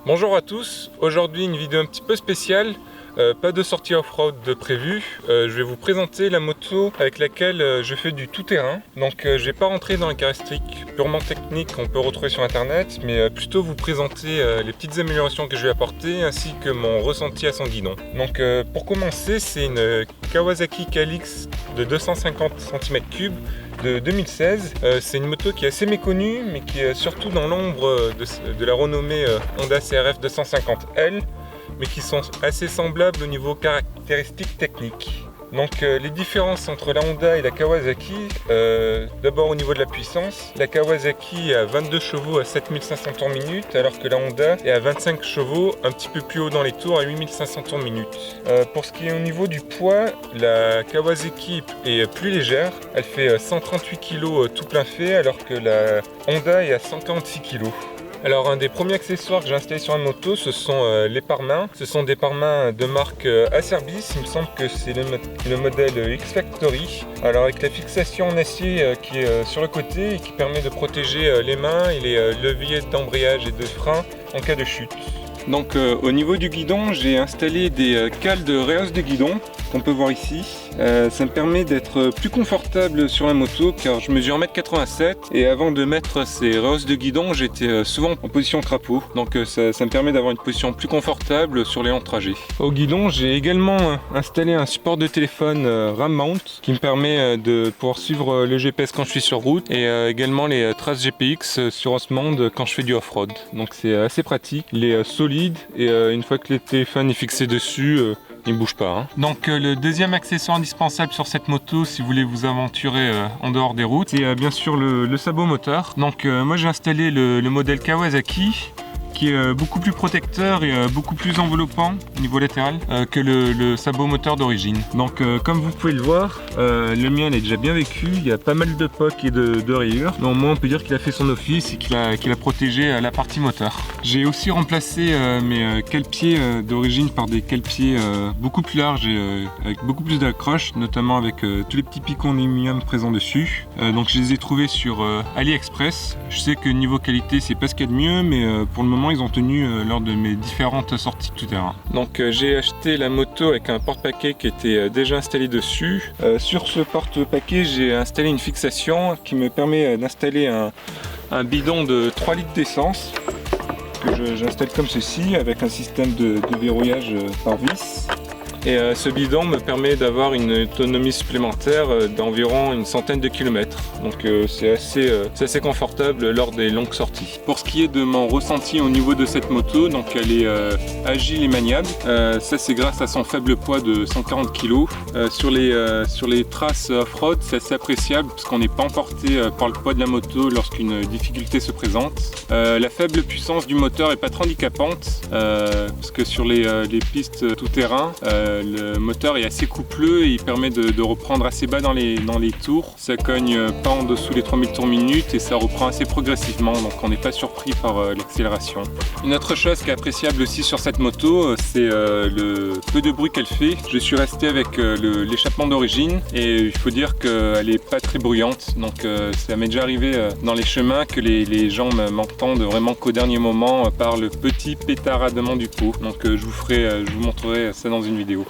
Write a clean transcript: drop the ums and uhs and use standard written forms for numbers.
Bonjour à tous, aujourd'hui une vidéo un petit peu spéciale, pas de sortie off-road de prévu. Je vais vous présenter la moto avec laquelle je fais du tout-terrain. Donc je vais pas rentrer dans les caractéristiques purement techniques qu'on peut retrouver sur internet, mais plutôt vous présenter les petites améliorations que je vais apporter ainsi que mon ressenti à son guidon. Donc pour commencer, c'est une Kawasaki Calix de 250 cm3 de 2016. C'est une moto qui est assez méconnue mais qui est surtout dans l'ombre de la renommée Honda CRF 250L, mais qui sont assez semblables au niveau caractéristiques techniques. Donc les différences entre la Honda et la Kawasaki, d'abord au niveau de la puissance, la Kawasaki a 22 chevaux à 7500 tours minute, alors que la Honda est à 25 chevaux, un petit peu plus haut dans les tours, à 8500 tours minute. Pour ce qui est au niveau du poids, la Kawasaki est plus légère, elle fait 138 kg tout plein fait, alors que la Honda est à 146 kg. Alors un des premiers accessoires que j'ai installé sur la moto, ce sont les pare-mains. Ce sont des pare-mains de marque Acerbis, il me semble que c'est le modèle X-Factory. Alors avec la fixation en acier qui est sur le côté et qui permet de protéger les mains et les leviers d'embrayage et de frein en cas de chute. Donc au niveau du guidon, j'ai installé des cales de réhausse de guidon qu'on peut voir ici. Ça me permet d'être plus confortable sur la moto car je mesure 1,87 m et avant de mettre ces rehausses de guidon, j'étais souvent en position crapaud. Donc ça me permet d'avoir une position plus confortable sur les longs trajets. Au guidon, j'ai également installé un support de téléphone RAM mount qui me permet de pouvoir suivre le GPS quand je suis sur route et également les traces GPX sur Osmond quand je fais du off-road. Donc c'est assez pratique, il est solide et une fois que le téléphone est fixé dessus, il ne bouge pas. Hein. Donc le deuxième accessoire indispensable sur cette moto si vous voulez vous aventurer en dehors des routes, c'est bien sûr le sabot moteur. Donc moi j'ai installé le modèle Kawasaki qui est beaucoup plus protecteur et beaucoup plus enveloppant au niveau latéral que le sabot moteur d'origine. Donc comme vous pouvez le voir, le mien il est déjà bien vécu, il y a pas mal de pocs et de rayures. Mais au moins on peut dire qu'il a fait son office et qu'il a protégé la partie moteur. J'ai aussi remplacé mes cale-pieds d'origine par des cale-pieds beaucoup plus larges et avec beaucoup plus d'accroche, notamment avec tous les petits piquants d'aluminium présents dessus. Donc je les ai trouvés sur AliExpress. Je sais que niveau qualité c'est pas ce qu'il y a de mieux, mais pour le moment ils ont tenu lors de mes différentes sorties tout terrain. Donc j'ai acheté la moto avec un porte-paquet qui était déjà installé dessus. Sur ce porte-paquet j'ai installé une fixation qui me permet d'installer un bidon de 3 litres d'essence que j'installe comme ceci avec un système de verrouillage par vis. Et ce bidon me permet d'avoir une autonomie supplémentaire d'environ une centaine de kilomètres. Donc c'est assez confortable lors des longues sorties. Pour ce qui est de mon ressenti au niveau de cette moto, donc elle est agile et maniable. Ça c'est grâce à son faible poids de 140 kg. Sur les traces off-road, c'est assez appréciable parce qu'on n'est pas emporté par le poids de la moto lorsqu'une difficulté se présente. La faible puissance du moteur n'est pas trop handicapante parce que sur les pistes tout-terrain, le moteur est assez coupleux et il permet de reprendre assez bas dans les tours. Ça cogne pas en dessous des 3000 tours minute et ça reprend assez progressivement, donc on n'est pas surpris par l'accélération. Une autre chose qui est appréciable aussi sur cette moto, c'est le peu de bruit qu'elle fait. Je suis resté avec l'échappement d'origine et il faut dire qu'elle est pas très bruyante, donc ça m'est déjà arrivé dans les chemins que les gens m'entendent vraiment qu'au dernier moment par le petit pétaradement du pot. Donc je vous montrerai ça dans une vidéo.